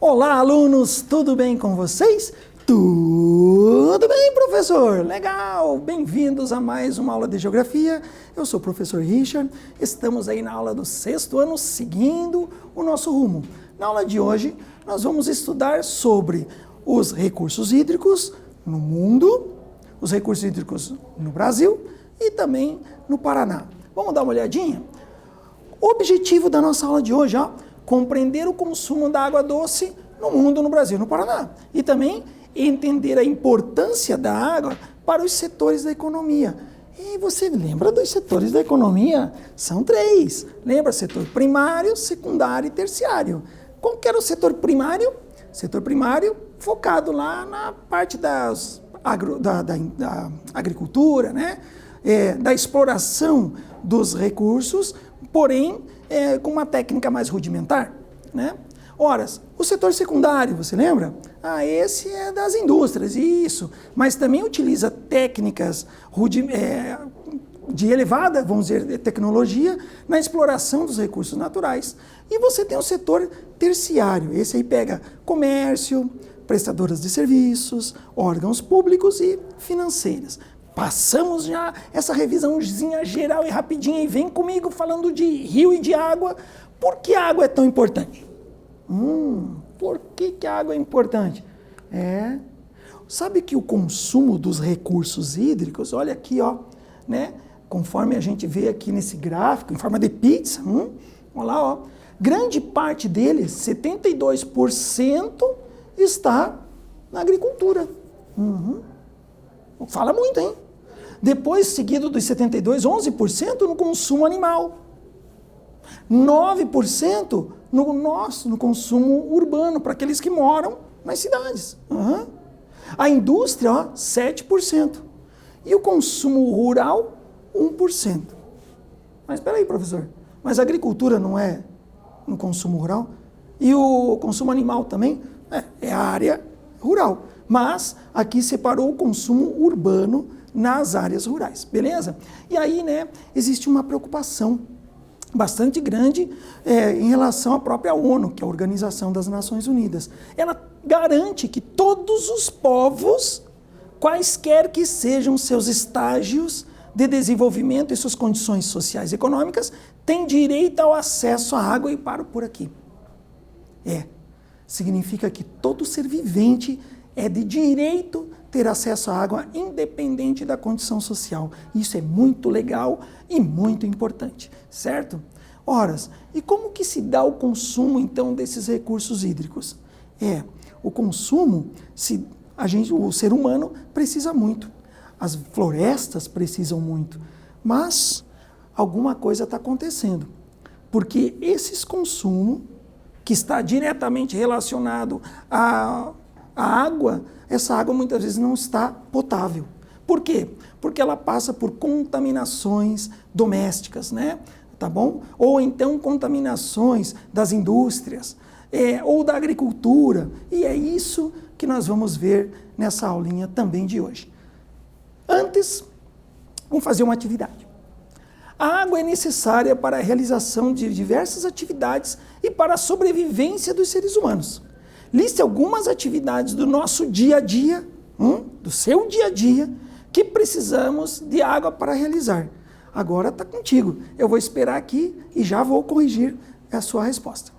Olá, alunos, tudo bem com vocês? Tudo bem, professor? Legal! Bem-vindos a mais uma aula de Geografia. Eu sou o professor Richard, estamos aí na aula do 6º ano, seguindo o nosso rumo. Na aula de hoje, nós vamos estudar sobre os recursos hídricos no mundo, os recursos hídricos no Brasil e também no Paraná. Vamos dar uma olhadinha? O objetivo da nossa aula de hoje, compreender o consumo da água doce no mundo, no Brasil, no Paraná. E também entender a importância da água para os setores da economia. E você lembra dos setores da economia? São 3. Lembra? Setor primário, secundário e terciário. Qual que era o setor primário? Setor primário focado lá na parte da agricultura, né? Da exploração dos recursos, porém com uma técnica mais rudimentar, né? Ora, o setor secundário, você lembra? Esse é das indústrias, isso, mas também utiliza técnicas de elevada, vamos dizer, tecnologia na exploração dos recursos naturais. E você tem o setor terciário, esse aí pega comércio, prestadoras de serviços, órgãos públicos e financeiras. Passamos já essa revisãozinha geral e rapidinha e vem comigo falando de rio e de água. Por que a água é tão importante? Por que a água é importante? Sabe que o consumo dos recursos hídricos, olha aqui, né? Conforme a gente vê aqui nesse gráfico, em forma de pizza, olha lá, grande parte dele, 72%, está na agricultura. Fala muito, hein? Depois, seguido dos 72%, 11% no consumo animal. 9% no consumo urbano, para aqueles que moram nas cidades. A indústria, 7%. E o consumo rural, 1%. Mas espera aí, professor. Mas a agricultura não é no consumo rural? E o consumo animal também? É a área rural. Mas aqui separou o consumo urbano nas áreas rurais, beleza? E aí, né, existe uma preocupação bastante grande em relação à própria ONU, que é a Organização das Nações Unidas. Ela garante que todos os povos, quaisquer que sejam seus estágios de desenvolvimento e suas condições sociais e econômicas, têm direito ao acesso à água, e paro por aqui. Significa que todo ser vivente é de direito ter acesso à água, independente da condição social. Isso é muito legal e muito importante, certo? Ora, e como que se dá o consumo, então, desses recursos hídricos? O consumo, o ser humano precisa muito, as florestas precisam muito, mas alguma coisa está acontecendo, porque esses consumos, que está diretamente relacionado à água, essa água muitas vezes não está potável. Por quê? Porque ela passa por contaminações domésticas, né? Tá bom? Ou então contaminações das indústrias, ou da agricultura. E é isso que nós vamos ver nessa aulinha também de hoje. Antes, vamos fazer uma atividade. A água é necessária para a realização de diversas atividades e para a sobrevivência dos seres humanos. Liste algumas atividades do nosso dia a dia, do seu dia a dia, que precisamos de água para realizar. Agora está contigo. Eu vou esperar aqui e já vou corrigir a sua resposta.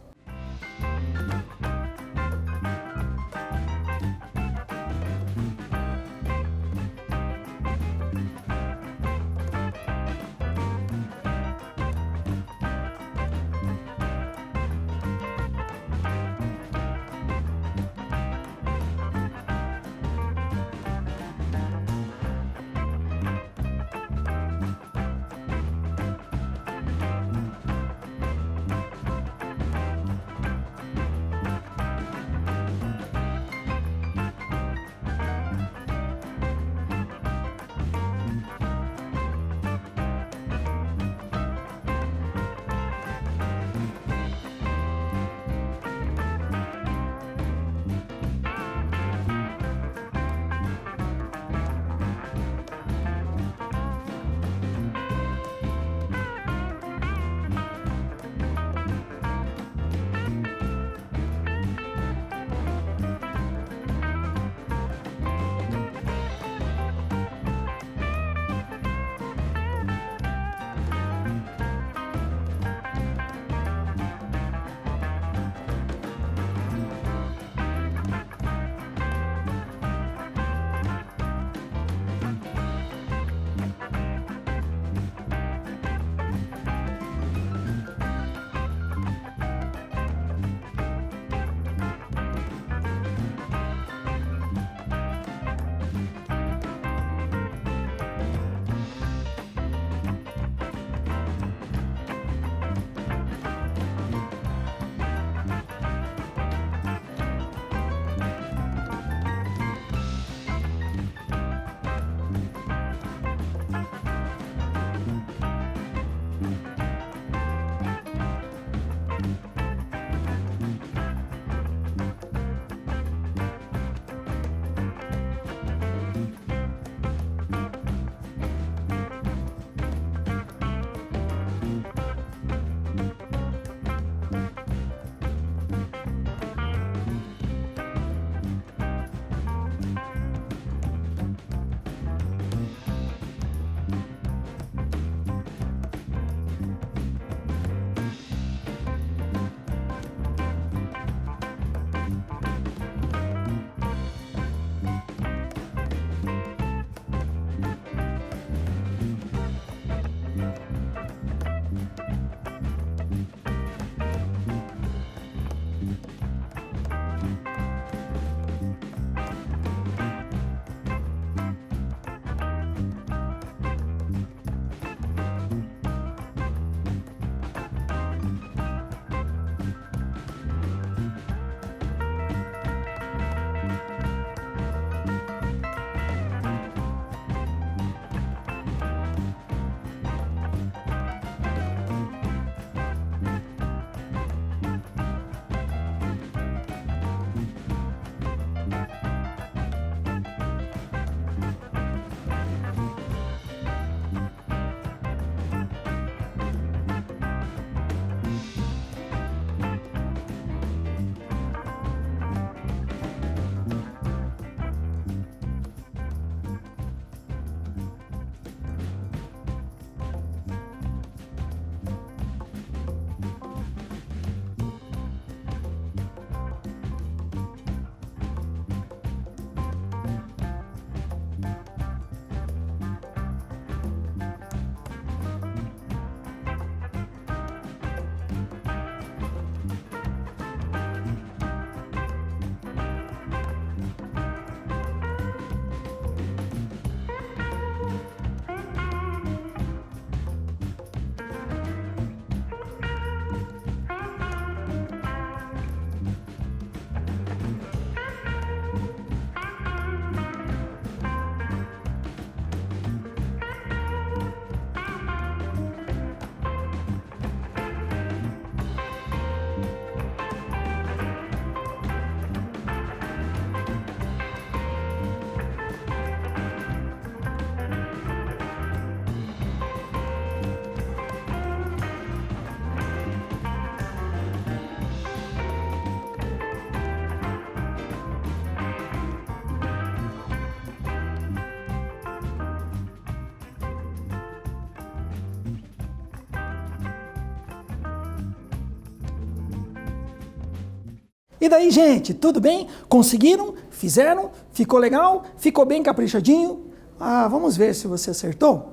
E daí, gente, tudo bem? Conseguiram? Fizeram? Ficou legal? Ficou bem caprichadinho? Ah, vamos ver se você acertou.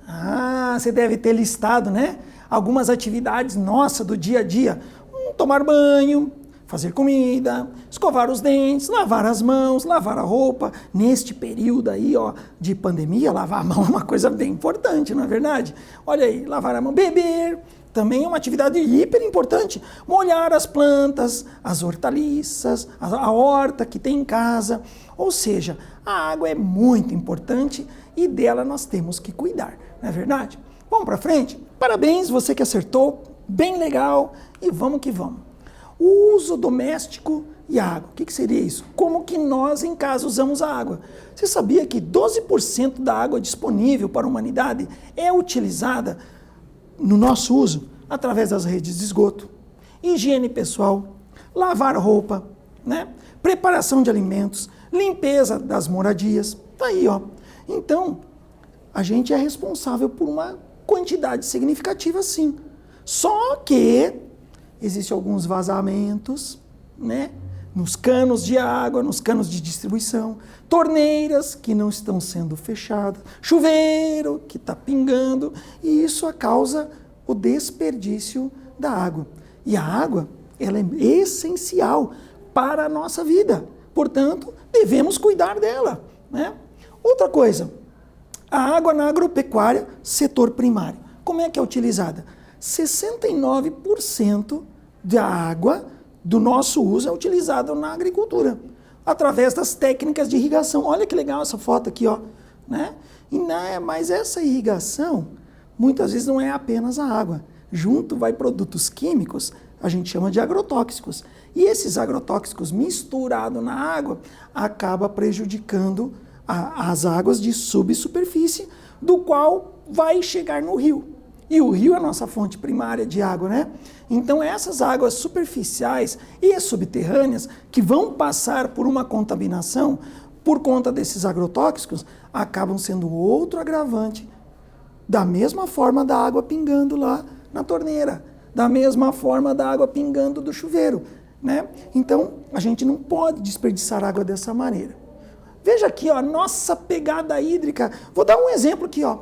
Ah, você deve ter listado, né? Algumas atividades nossas do dia a dia. Tomar banho, fazer comida, escovar os dentes, lavar as mãos, lavar a roupa. Neste período aí, ó, de pandemia, lavar a mão é uma coisa bem importante, não é verdade? Olha aí, lavar a mão, beber, também é uma atividade hiper importante. Molhar as plantas, as hortaliças, a horta que tem em casa. Ou seja, a água é muito importante e dela nós temos que cuidar, não é verdade? Vamos para frente? Parabéns, você que acertou, bem legal, e vamos que vamos. O uso doméstico e água, o que seria isso? Como que nós em casa usamos a água? Você sabia que 12% da água disponível para a humanidade é utilizada no nosso uso através das redes de esgoto, higiene pessoal, lavar roupa, né? Preparação de alimentos, limpeza das moradias, tá aí, ó. Então, a gente é responsável por uma quantidade significativa, sim. Só que existem alguns vazamentos, né? Nos canos de água, nos canos de distribuição, torneiras que não estão sendo fechadas, chuveiro que está pingando, e isso causa o desperdício da água. E a água, ela é essencial para a nossa vida. Portanto, devemos cuidar dela, né? Outra coisa, a água na agropecuária, setor primário. Como é que é utilizada? 69% da água do nosso uso é utilizada na agricultura, através das técnicas de irrigação. Olha que legal essa foto aqui, ó, né? Mas essa irrigação, muitas vezes não é apenas a água. Junto vai produtos químicos, a gente chama de agrotóxicos. E esses agrotóxicos misturados na água acaba prejudicando as águas de subsuperfície, do qual vai chegar no rio. E o rio é a nossa fonte primária de água, né? Então essas águas superficiais e subterrâneas que vão passar por uma contaminação por conta desses agrotóxicos acabam sendo outro agravante, da mesma forma da água pingando lá na torneira, da mesma forma da água pingando do chuveiro, né? Então a gente não pode desperdiçar água dessa maneira. Veja aqui, ó, nossa pegada hídrica. Vou dar um exemplo aqui, ó.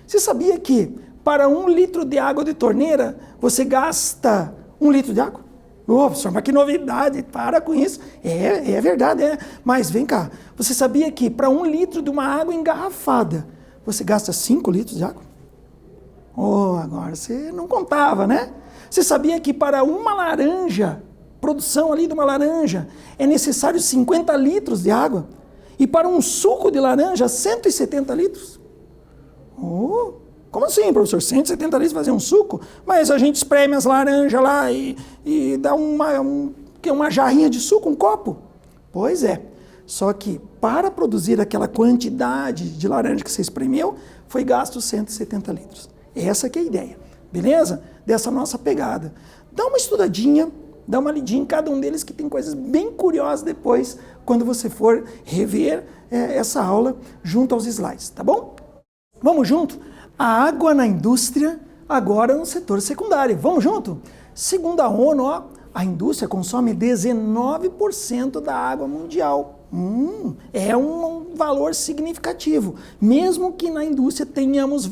Você sabia que para 1 litro de água de torneira, você gasta 1 litro de água? Ô, professor, mas que novidade, para com isso. É verdade, é. Mas vem cá, você sabia que para 1 litro de uma água engarrafada, você gasta 5 litros de água? Oh, agora você não contava, né? Você sabia que para uma laranja, produção ali de uma laranja, é necessário 50 litros de água? E para um suco de laranja, 170 litros? Oh, como assim, professor? 170 litros fazer um suco? Mas a gente espreme as laranjas lá e dá uma jarrinha de suco, um copo? Pois é. Só que para produzir aquela quantidade de laranja que você espremeu, foi gasto 170 litros. Essa que é a ideia, beleza? Dessa nossa pegada. Dá uma estudadinha, dá uma lidinha em cada um deles, que tem coisas bem curiosas depois, quando você for rever essa aula junto aos slides, tá bom? Vamos junto? A água na indústria, agora no setor secundário. Vamos junto? Segundo a ONU, ó, a indústria consome 19% da água mundial. É um valor significativo. Mesmo que na indústria tenhamos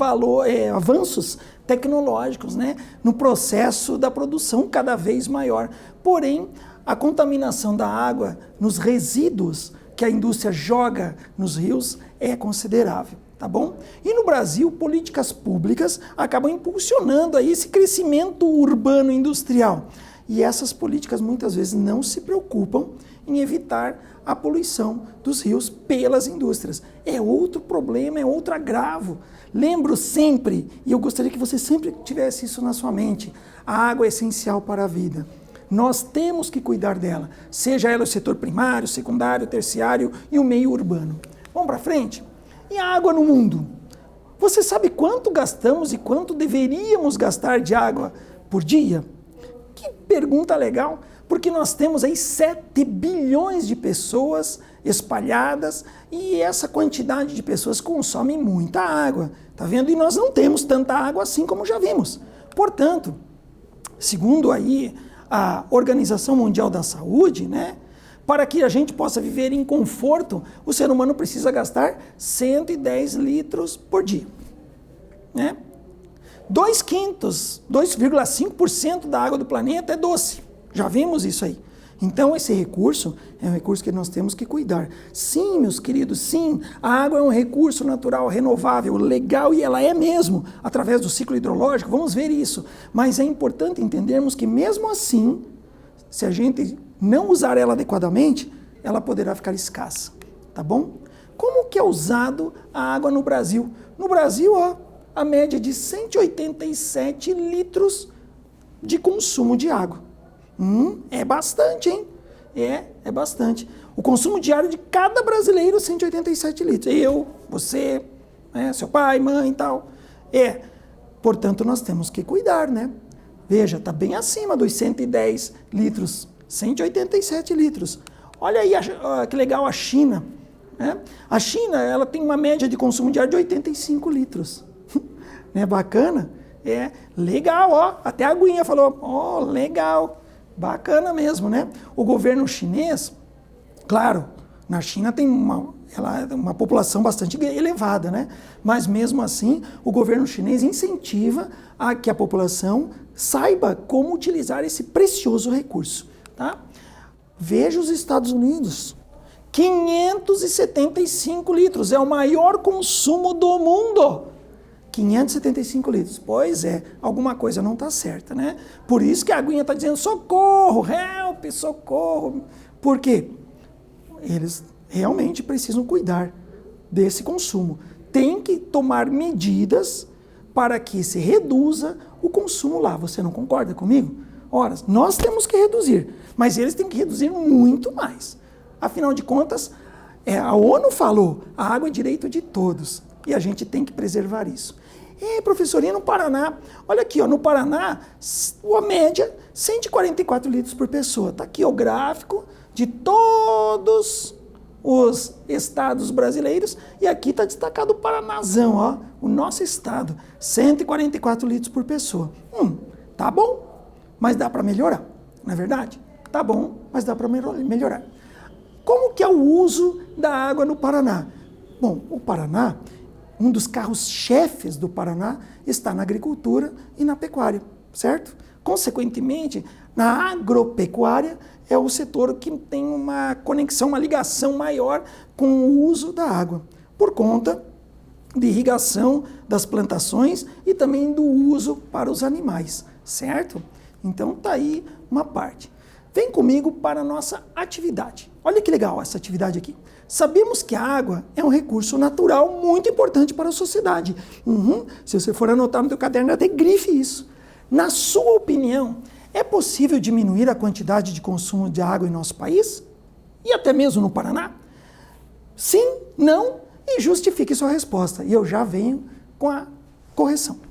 avanços tecnológicos, né, no processo da produção cada vez maior. Porém, a contaminação da água nos resíduos que a indústria joga nos rios é considerável. Tá bom? E no Brasil, políticas públicas acabam impulsionando aí esse crescimento urbano industrial. E essas políticas muitas vezes não se preocupam em evitar a poluição dos rios pelas indústrias. É outro problema, é outro agravo. Lembro sempre, e eu gostaria que você sempre tivesse isso na sua mente, a água é essencial para a vida. Nós temos que cuidar dela, seja ela o setor primário, secundário, terciário e o meio urbano. Vamos para frente? E a água no mundo? Você sabe quanto gastamos e quanto deveríamos gastar de água por dia? Que pergunta legal, porque nós temos aí 7 bilhões de pessoas espalhadas e essa quantidade de pessoas consome muita água, tá vendo? E nós não temos tanta água assim como já vimos. Portanto, segundo aí a Organização Mundial da Saúde, né? Para que a gente possa viver em conforto, o ser humano precisa gastar 110 litros por dia, né? 2,5% da água do planeta é doce. Já vimos isso aí. Então, esse recurso é um recurso que nós temos que cuidar. Sim, meus queridos, sim, a água é um recurso natural, renovável, legal, e ela é mesmo, através do ciclo hidrológico, vamos ver isso. Mas é importante entendermos que, mesmo assim, se a gente não usar ela adequadamente, ela poderá ficar escassa, tá bom? Como que é usado a água no Brasil? No Brasil, ó, a média de 187 litros de consumo de água. É bastante, hein? É bastante. O consumo diário de cada brasileiro, 187 litros. Eu, você, né, seu pai, mãe e tal. Portanto, nós temos que cuidar, né? Veja, está bem acima dos 110 litros, 187 litros. Olha aí, que legal a China. Né? A China, ela tem uma média de consumo diário de 85 litros. Né? Bacana? Legal, ó. Até a aguinha falou, ó, legal. Bacana mesmo, né? O governo chinês, claro, na China tem uma população bastante elevada, né? Mas mesmo assim, o governo chinês incentiva a que a população saiba como utilizar esse precioso recurso, tá? Veja os Estados Unidos, 575 litros, é o maior consumo do mundo. 575 litros. Pois é, alguma coisa não está certa, né? Por isso que a aguinha está dizendo socorro, help, socorro. Por quê? Eles realmente precisam cuidar desse consumo. Tem que tomar medidas para que se reduza o consumo lá. Você não concorda comigo? Ora, nós temos que reduzir, mas eles têm que reduzir muito mais. Afinal de contas, a ONU falou, a água é direito de todos e a gente tem que preservar isso. Professorinha, no Paraná, olha aqui, ó, no Paraná, a média, 144 litros por pessoa. Está aqui o gráfico de todos os estados brasileiros e aqui está destacado o Paranazão, ó, o nosso estado, 144 litros por pessoa. Tá bom, mas dá para melhorar, não é verdade? Tá bom, mas dá para melhorar. Como que é o uso da água no Paraná? Bom, o Paraná, um dos carros-chefes do Paraná está na agricultura e na pecuária, certo? Consequentemente, na agropecuária é o setor que tem uma conexão, uma ligação maior com o uso da água, por conta de irrigação das plantações e também do uso para os animais, certo? Então tá aí uma parte. Vem comigo para a nossa atividade. Olha que legal essa atividade aqui. Sabemos que a água é um recurso natural muito importante para a sociedade. Se você for anotar no teu caderno, até grife isso. Na sua opinião, é possível diminuir a quantidade de consumo de água em nosso país? E até mesmo no Paraná? Sim, não, e justifique sua resposta. E eu já venho com a correção.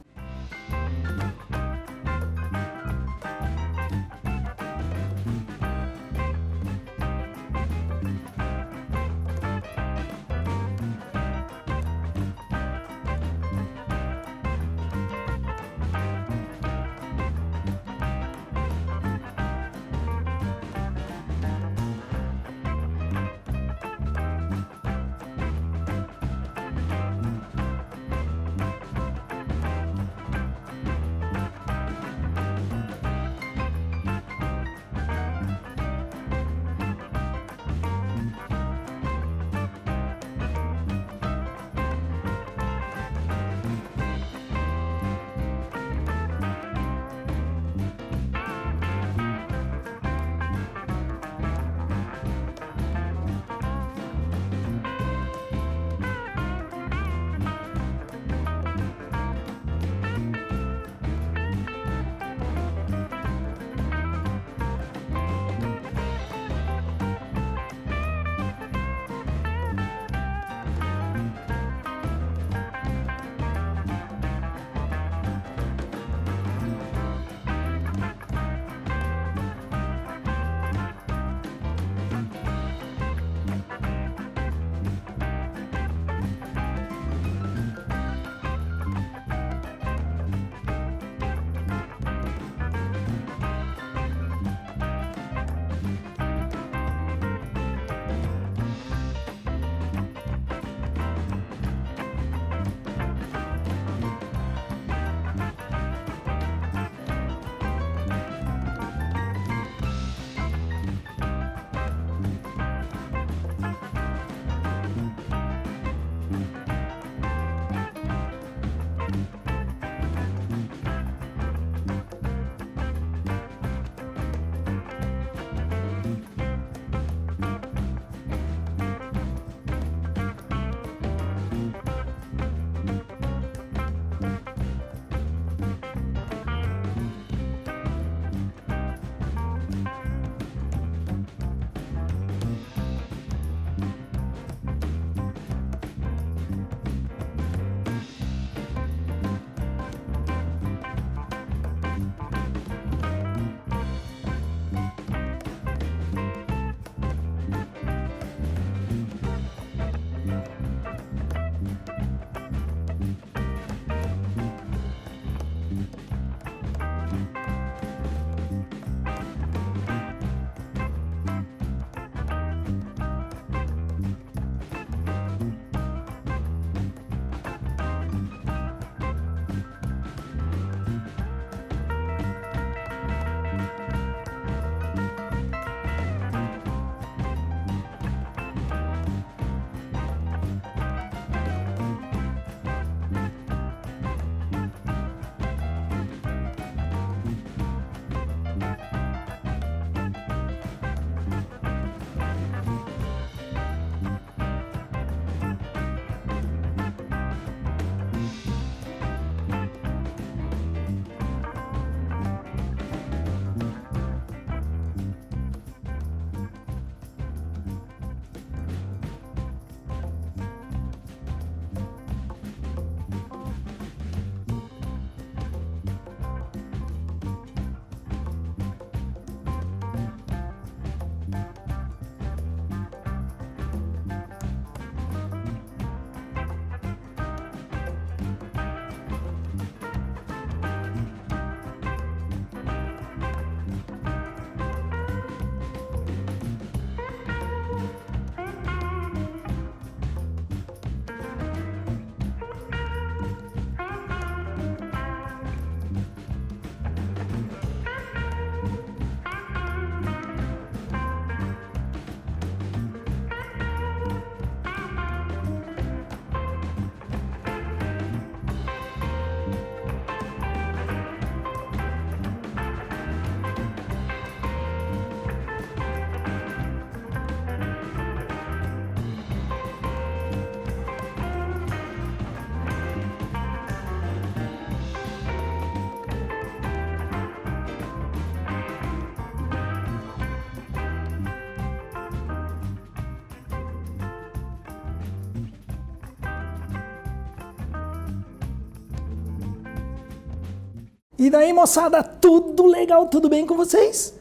E daí, moçada, tudo legal, tudo bem com vocês?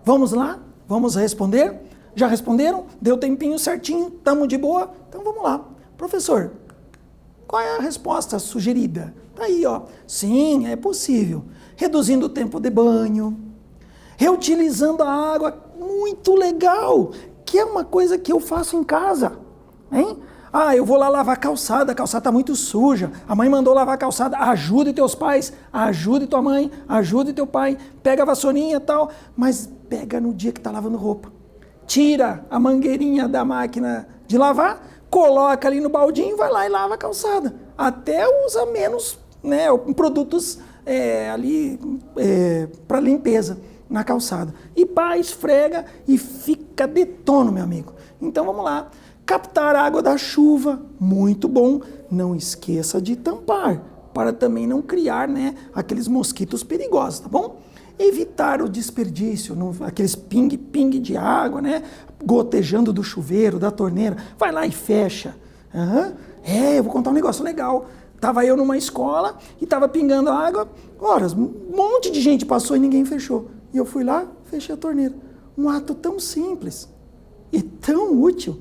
Vamos lá? Vamos responder? Já responderam? Deu tempinho certinho? Tamo de boa? Então vamos lá. Professor, qual é a resposta sugerida? Tá aí, ó. Sim, é possível. Reduzindo o tempo de banho, reutilizando a água, muito legal, que é uma coisa que eu faço em casa, hein? Ah, eu vou lá lavar a calçada está muito suja, a mãe mandou lavar a calçada, ajude teus pais, ajude tua mãe, ajude teu pai, pega a vassourinha e tal, mas pega no dia que tá lavando roupa. Tira a mangueirinha da máquina de lavar, coloca ali no baldinho, vai lá e lava a calçada. Até usa menos, né, produtos para limpeza na calçada. E pá, esfrega e fica de tono, meu amigo. Então vamos lá. Captar a água da chuva, muito bom. Não esqueça de tampar, para também não criar, né, aqueles mosquitos perigosos, tá bom? Evitar o desperdício, aqueles ping-ping de água, né, gotejando do chuveiro, da torneira. Vai lá e fecha. Eu vou contar um negócio legal. Tava eu numa escola e tava pingando água. Horas, um monte de gente passou e ninguém fechou. E eu fui lá, fechei a torneira. Um ato tão simples e tão útil.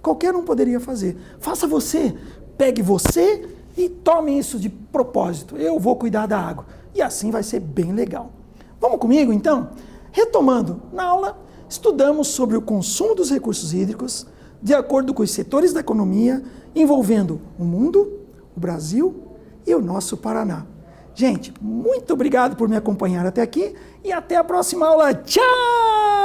Qualquer um poderia fazer. Faça você, pegue você e tome isso de propósito. Eu vou cuidar da água. E assim vai ser bem legal. Vamos comigo, então? Retomando, na aula, estudamos sobre o consumo dos recursos hídricos de acordo com os setores da economia, envolvendo o mundo, o Brasil e o nosso Paraná. Gente, muito obrigado por me acompanhar até aqui e até a próxima aula. Tchau!